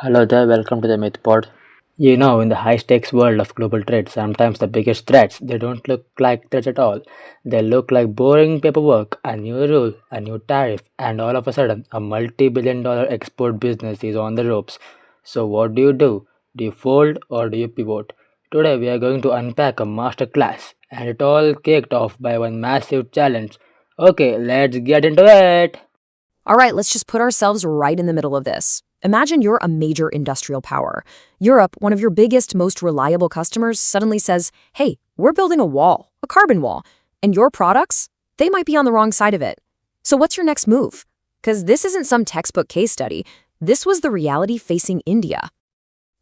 Hello there, welcome to the MythPod. In the high stakes world of global trade, sometimes the biggest threats they don't look like threats at all. They look like boring paperwork, a new rule, a new tariff, and all of a sudden, a multi-billion-dollar export business is on the ropes. So, what do you do? Do you fold or do you pivot? Today, we are going to unpack a master class, and it all kicked off by one massive challenge. Okay, let's get into it. All right, let's just put ourselves right in the middle of this. Imagine you're a major industrial power. Europe, one of your biggest, most reliable customers, suddenly says, hey, we're building a wall, a carbon wall, and your products, they might be on the wrong side of it. So what's your next move? Because this isn't some textbook case study. This was the reality facing India.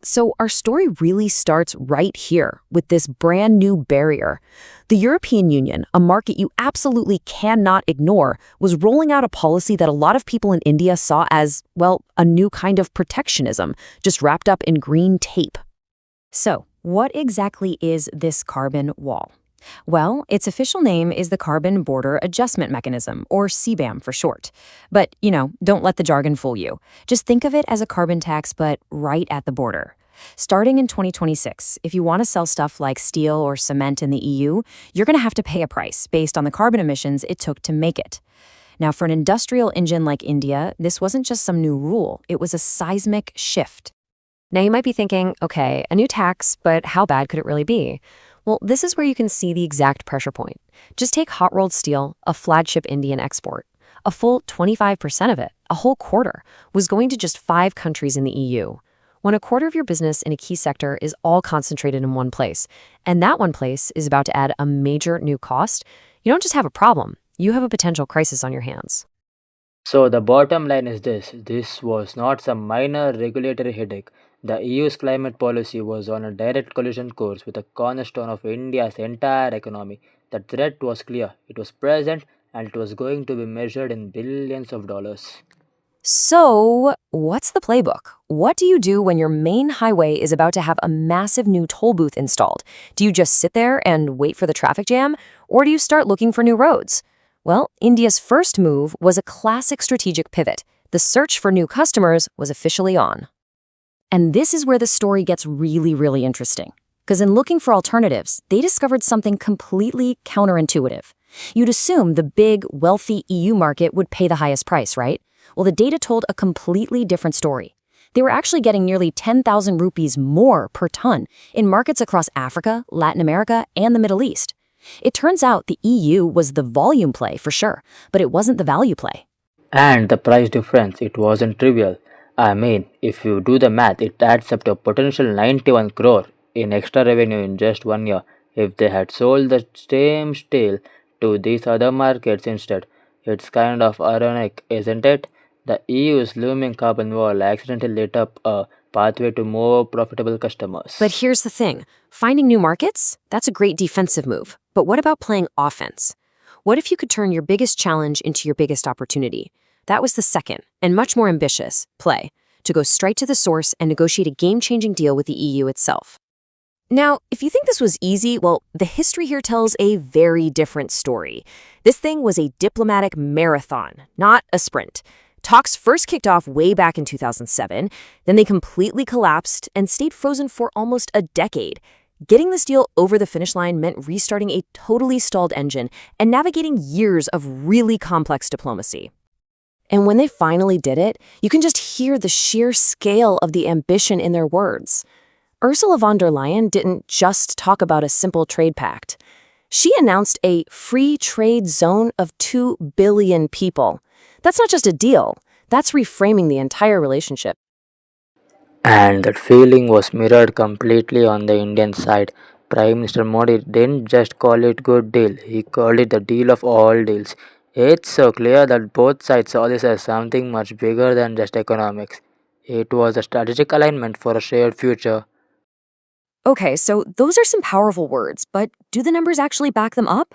So our story really starts right here with this brand new barrier. The European Union, a market you absolutely cannot ignore, was rolling out a policy that a lot of people in India saw as, well, a new kind of protectionism, just wrapped up in green tape. So, what exactly is this carbon wall? Well, its official name is the Carbon Border Adjustment Mechanism, or CBAM for short. But, don't let the jargon fool you. Just think of it as a carbon tax, but right at the border. Starting in 2026, if you want to sell stuff like steel or cement in the EU, you're going to have to pay a price based on the carbon emissions it took to make it. Now, for an industrial engine like India, this wasn't just some new rule, it was a seismic shift. Now, you might be thinking, okay, a new tax, but how bad could it really be? Well, this is where you can see the exact pressure point. Just take hot-rolled steel, a flagship Indian export. A full 25% of it, a whole quarter, was going to just 5 countries in the EU. When a quarter of your business in a key sector is all concentrated in one place, and that one place is about to add a major new cost, you don't just have a problem, you have a potential crisis on your hands. So the bottom line is this was not some minor regulatory headache. The EU's climate policy was on a direct collision course with a cornerstone of India's entire economy. The threat was clear, it was present, and it was going to be measured in billions of dollars. So, what's the playbook? What do you do when your main highway is about to have a massive new toll booth installed? Do you just sit there and wait for the traffic jam? Or do you start looking for new roads? Well, India's first move was a classic strategic pivot. The search for new customers was officially on. And this is where the story gets really, really interesting. Because in looking for alternatives, they discovered something completely counterintuitive. You'd assume the big, wealthy EU market would pay the highest price, right? Well, the data told a completely different story. They were actually getting nearly 10,000 rupees more per ton in markets across Africa, Latin America, and the Middle East. It turns out the EU was the volume play for sure, but it wasn't the value play. And the price difference, it wasn't trivial. I mean, if you do the math, it adds up to a potential 91 crore in extra revenue in just 1 year if they had sold the same steel to these other markets instead. It's kind of ironic, isn't it? The EU's looming carbon wall accidentally lit up a pathway to more profitable customers. But here's the thing. Finding new markets? That's a great defensive move. But what about playing offense? What if you could turn your biggest challenge into your biggest opportunity? That was the second, and much more ambitious, play, to go straight to the source and negotiate a game-changing deal with the EU itself. Now, if you think this was easy, well, the history here tells a very different story. This thing was a diplomatic marathon, not a sprint. Talks first kicked off way back in 2007, then they completely collapsed and stayed frozen for almost a decade. Getting this deal over the finish line meant restarting a totally stalled engine and navigating years of really complex diplomacy. And when they finally did it, you can just hear the sheer scale of the ambition in their words. Ursula von der Leyen didn't just talk about a simple trade pact. She announced a free trade zone of 2 billion people. That's not just a deal. That's reframing the entire relationship. And that feeling was mirrored completely on the Indian side. Prime Minister Modi didn't just call it good deal, he called it the deal of all deals. It's so clear that both sides saw this as something much bigger than just economics. It was a strategic alignment for a shared future. Okay, so those are some powerful words, but do the numbers actually back them up?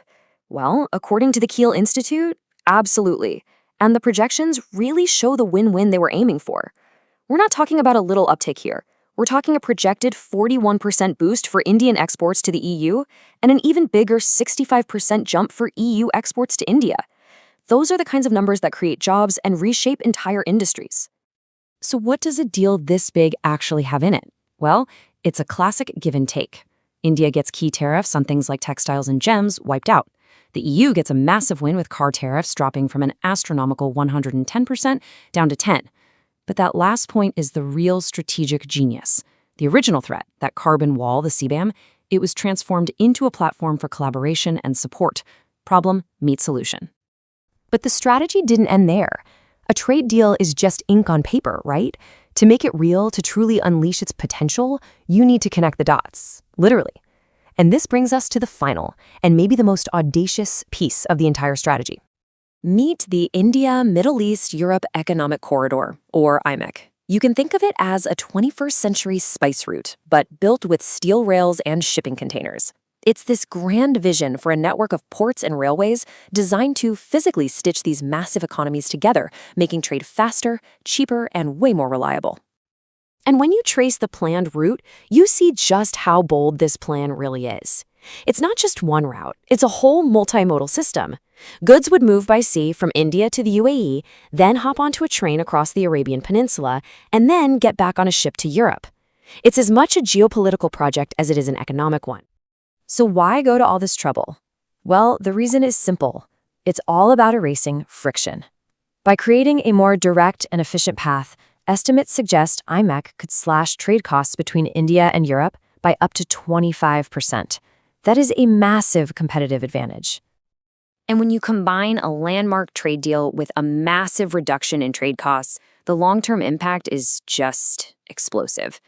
Well, according to the Kiel Institute, absolutely. And the projections really show the win-win they were aiming for. We're not talking about a little uptick here. We're talking a projected 41% boost for Indian exports to the EU and an even bigger 65% jump for EU exports to India. Those are the kinds of numbers that create jobs and reshape entire industries. So, what does a deal this big actually have in it? Well, it's a classic give and take. India gets key tariffs on things like textiles and gems wiped out. The EU gets a massive win with car tariffs dropping from an astronomical 110% down to 10. But that last point is the real strategic genius. The original threat, that carbon wall, the CBAM, it was transformed into a platform for collaboration and support. Problem meets solution. But the strategy didn't end there. A trade deal is just ink on paper, right? To make it real, to truly unleash its potential, you need to connect the dots, literally. And this brings us to the final, and maybe the most audacious piece of the entire strategy. Meet the India, Middle East, Europe Economic Corridor, or IMEC. You can think of it as a 21st century spice route, but built with steel rails and shipping containers. It's this grand vision for a network of ports and railways designed to physically stitch these massive economies together, making trade faster, cheaper, and way more reliable. And when you trace the planned route, you see just how bold this plan really is. It's not just one route, it's a whole multimodal system. Goods would move by sea from India to the UAE, then hop onto a train across the Arabian Peninsula, and then get back on a ship to Europe. It's as much a geopolitical project as it is an economic one. So why go to all this trouble? Well, the reason is simple. It's all about erasing friction. By creating a more direct and efficient path, estimates suggest IMEC could slash trade costs between India and Europe by up to 25%. That is a massive competitive advantage. And when you combine a landmark trade deal with a massive reduction in trade costs, the long-term impact is just explosive.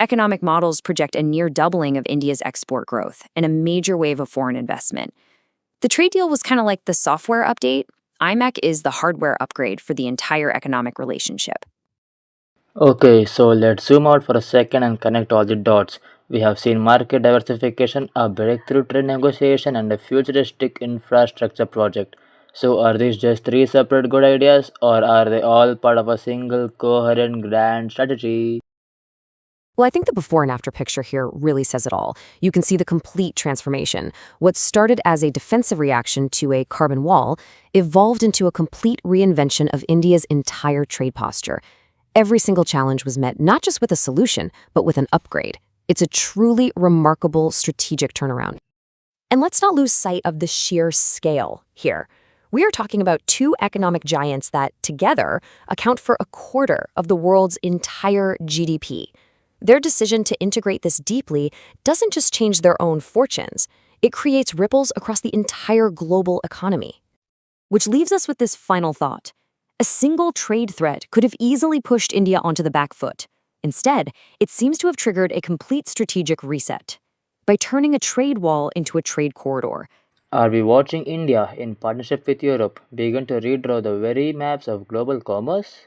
Economic models project a near doubling of India's export growth and a major wave of foreign investment. The trade deal was kind of like the software update. IMEC is the hardware upgrade for the entire economic relationship. Okay, so let's zoom out for a second and connect all the dots. We have seen market diversification, a breakthrough trade negotiation, and a futuristic infrastructure project. So, are these just three separate good ideas, or are they all part of a single coherent grand strategy? Well, I think the before and after picture here really says it all. You can see the complete transformation. What started as a defensive reaction to a carbon wall evolved into a complete reinvention of India's entire trade posture. Every single challenge was met not just with a solution, but with an upgrade. It's a truly remarkable strategic turnaround. And let's not lose sight of the sheer scale here. We are talking about two economic giants that, together, account for a quarter of the world's entire GDP. Their decision to integrate this deeply doesn't just change their own fortunes, it creates ripples across the entire global economy. Which leaves us with this final thought. A single trade threat could have easily pushed India onto the back foot. Instead, it seems to have triggered a complete strategic reset by turning a trade wall into a trade corridor. Are we watching India, in partnership with Europe, begin to redraw the very maps of global commerce?